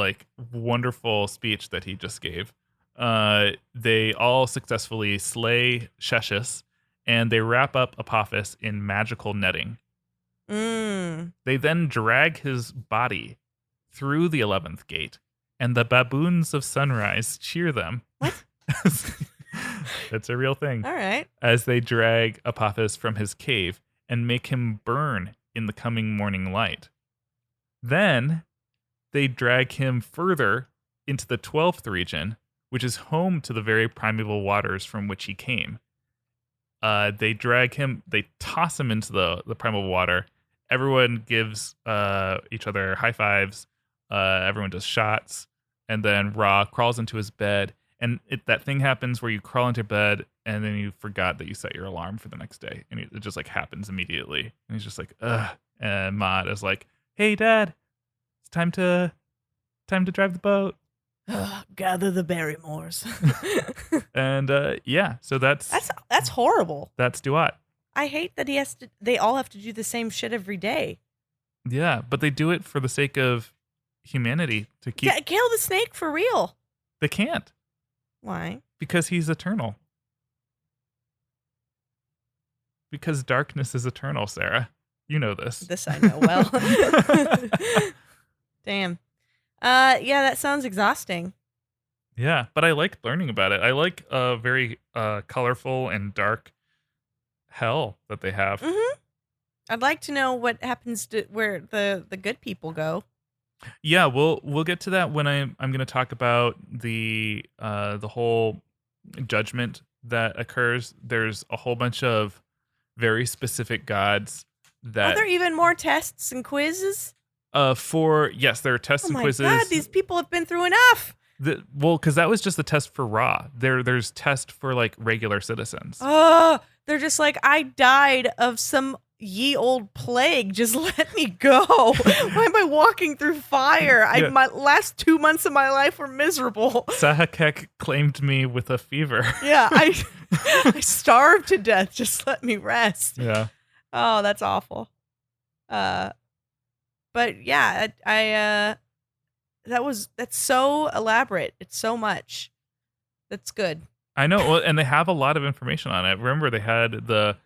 wonderful speech that he just gave, they all successfully slay Sheshis, and they wrap up Apophis in magical netting. They then drag his body through the 11th gate, and the baboons of sunrise cheer them. What? That's a real thing. All right. As they drag Apophis from his cave and make him burn in the coming morning light. Then they drag him further into the 12th region, which is home to the very primeval waters from which he came. They drag him, they toss him into the primeval water. Everyone gives each other high fives. Everyone does shots. And then Ra crawls into his bed And that thing happens where you crawl into bed and then you forgot that you set your alarm for the next day. And it just like happens immediately. And he's just like, ugh. And Maud is like, hey, Dad, it's time to drive the boat. Gather the Barrymores. And so that's horrible. That's Duat. I hate that they all have to do the same shit every day. Yeah, but they do it for the sake of humanity to keep. Yeah, kill the snake for real. They can't. Why? Because he's eternal. Because darkness is eternal, Sarah. You know this. This I know well. Damn. Yeah, that sounds exhausting. Yeah, but I like learning about it. I like a very colorful and dark hell that they have. Mm-hmm. I'd like to know what happens to where the good people go. Yeah, we'll get to that when I'm going to talk about the whole judgment that occurs. There's a whole bunch of very specific gods that. Are there even more tests and quizzes? There are tests and quizzes. Oh my God, these people have been through enough. Because that was just the test for Ra. There's test for like regular citizens. Oh, they're just like, I died of some ye old plague. Just let me go. Why am I walking through fire? Yeah. My last 2 months of my life were miserable. Sahakek claimed me with a fever. Yeah, I starved to death. Just let me rest. Yeah. Oh, that's awful. But yeah, that's so elaborate. It's so much. That's good. I know, well, and they have a lot of information on it. Remember, they had the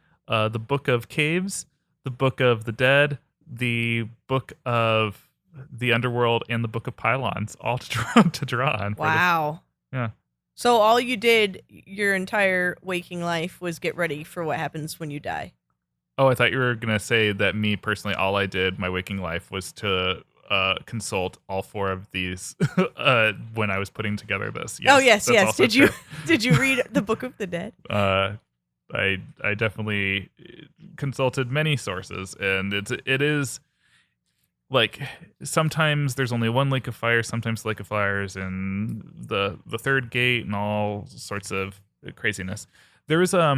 Book of Caves, the Book of the Dead, the Book of the Underworld, and the Book of Pylons, all to draw on. Wow. Yeah. So all you did your entire waking life was get ready for what happens when you die. Oh, I thought you were going to say that me personally, all I did my waking life was to consult all four of these when I was putting together this. Yes, oh, yes. Did you read the Book of the Dead? I definitely consulted many sources, and it is like sometimes there's only one lake of fire, sometimes the lake of fires, and the third gate, and all sorts of craziness. There's a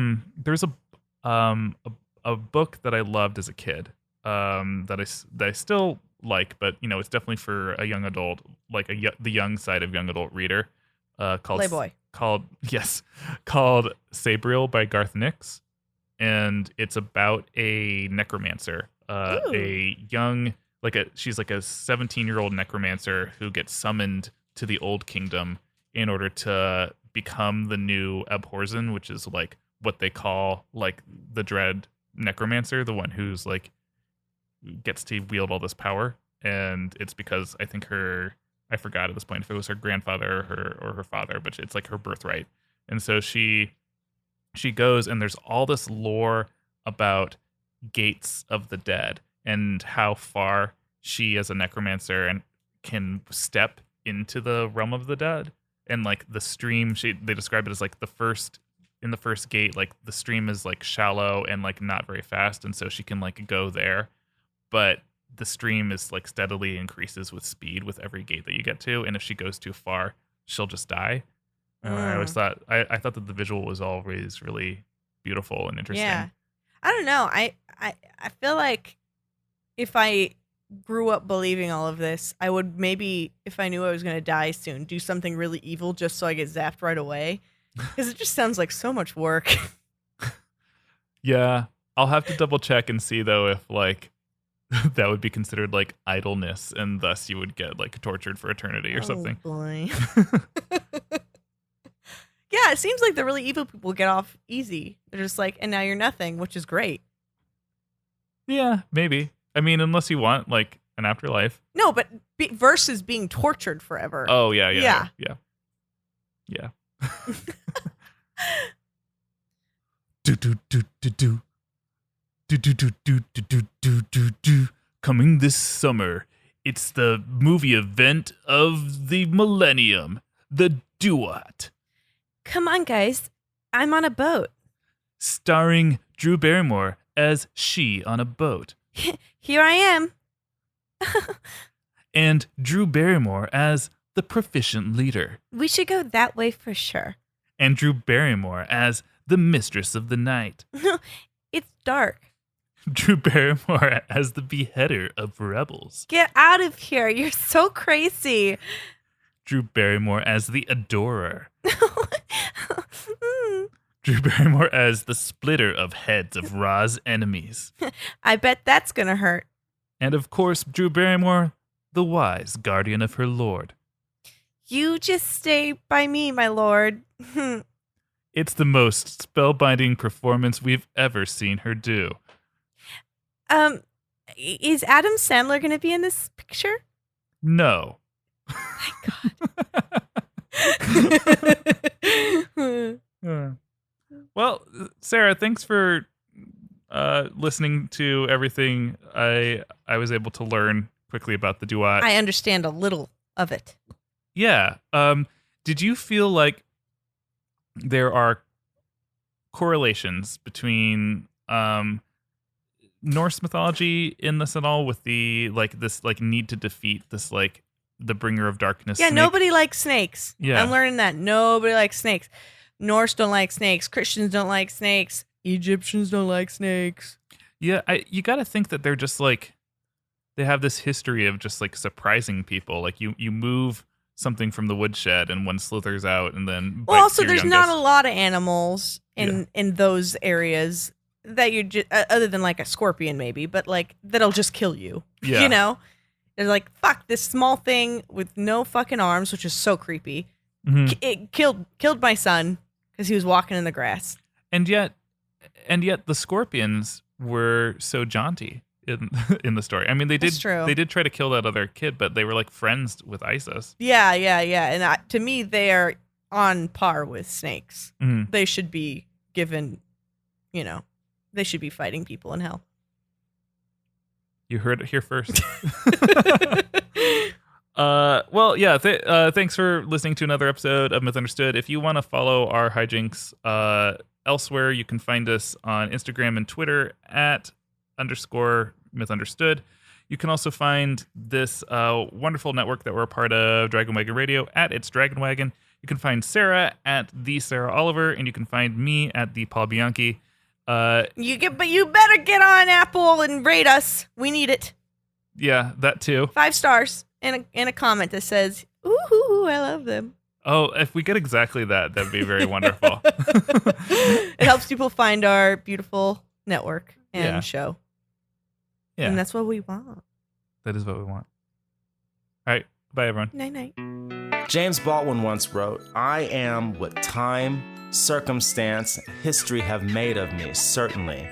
book that I loved as a kid that I still like, but it's definitely for a young adult, like the young side of young adult reader. Called Playboy. Called Sabriel by Garth Nix, and it's about a necromancer, a young she's like a 17-year-old necromancer who gets summoned to the Old Kingdom in order to become the new Abhorsen, which is like what they call like the Dread Necromancer, the one who's like gets to wield all this power. And it's because I think I forgot at this point if it was her grandfather or her father, but it's like her birthright. And so she goes, and there's all this lore about gates of the dead and how far she as a necromancer and can step into the realm of the dead. And like the stream, they describe it as like in the first gate, like the stream is like shallow and like not very fast, and so she can like go there, but the stream is like steadily increases with speed with every gate that you get to, and if she goes too far, she'll just die. And I always thought I thought that the visual was always really beautiful and interesting. Yeah, I don't know. I feel like if I grew up believing all of this, I would maybe, if I knew I was going to die soon, do something really evil just so I get zapped right away. Because it just sounds like so much work. Yeah, I'll have to double check and see though if like that would be considered like idleness, and thus you would get like tortured for eternity or something. Boy. Yeah, it seems like the really evil people get off easy. They're just like, and now you're nothing, which is great. Yeah, maybe. I mean, unless you want like an afterlife. No, but versus being tortured forever. Oh yeah. Coming this summer, it's the movie event of the millennium, the Duat. Come on, guys. I'm on a boat. Starring Drew Barrymore as she on a boat. Here I am. And Drew Barrymore as the proficient leader. We should go that way for sure. And Drew Barrymore as the mistress of the night. It's dark. Drew Barrymore as the beheader of rebels. Get out of here. You're so crazy. Drew Barrymore as the adorer. Drew Barrymore as the splitter of heads of Ra's enemies. I bet that's going to hurt. And of course, Drew Barrymore, the wise guardian of her lord. You just stay by me, my lord. It's the most spellbinding performance we've ever seen her do. Is Adam Sandler going to be in this picture? No. Well, Sarah, thanks for listening to everything I was able to learn quickly about the Duat. I understand a little of it. Yeah. Did you feel like there are correlations between Norse mythology in this at all, with the this need to defeat this the bringer of darkness? Yeah, snake? nobody likes snakes. Yeah. I'm learning that. Nobody likes snakes. Norse don't like snakes. Christians don't like snakes. Egyptians don't like snakes. Yeah, you got to think that they're just they have this history of just surprising people. Like you move something from the woodshed and one slithers out and then Well, bites also, your there's youngest. not a lot of animals in those areas that you just other than a scorpion maybe, but that'll just kill you. Yeah. You know, they're fuck this small thing with no fucking arms, which is so creepy. Mhm. It killed my son because he was walking in the grass. And yet the scorpions were so jaunty in the story. I mean, That's true. They did try to kill that other kid, but they were friends with Isis. Yeah. And to me, they are on par with snakes. Mhm. They should be given, they should be fighting people in hell. You heard it here first. Well, yeah. Thanks for listening to another episode of Myth Understood. If you want to follow our hijinks elsewhere, you can find us on Instagram and Twitter at _Myth Understood. You can also find this wonderful network that we're a part of, Dragon Wagon Radio, at It's Dragon Wagon. You can find Sarah at The Sarah Oliver, and you can find me at The Paul Bianchi. But you better get on Apple and rate us. We need it. Yeah, that too. 5 stars and a comment that says, "Ooh, I love them." Oh, if we get exactly that, that'd be very wonderful. It helps people find our beautiful network and Yeah. show. Yeah, And that's what we want. that is what we want. All right, bye everyone. Night night. James Baldwin once wrote, "I am what time, circumstance, and history have made of me, certainly,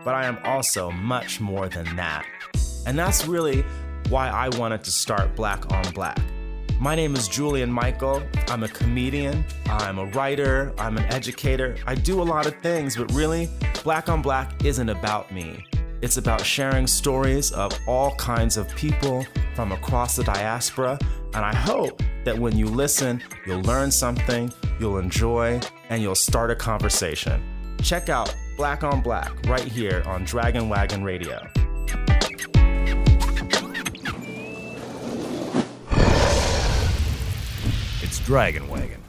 but I am also much more than that." And that's really why I wanted to start Black on Black. My name is Julian Michael. I'm a comedian, I'm a writer, I'm an educator. I do a lot of things, but really, Black on Black isn't about me. It's about sharing stories of all kinds of people from across the diaspora, and I hope that when you listen, you'll learn something, you'll enjoy, and you'll start a conversation. Check out Black on Black right here on Dragon Wagon Radio. It's Dragon Wagon.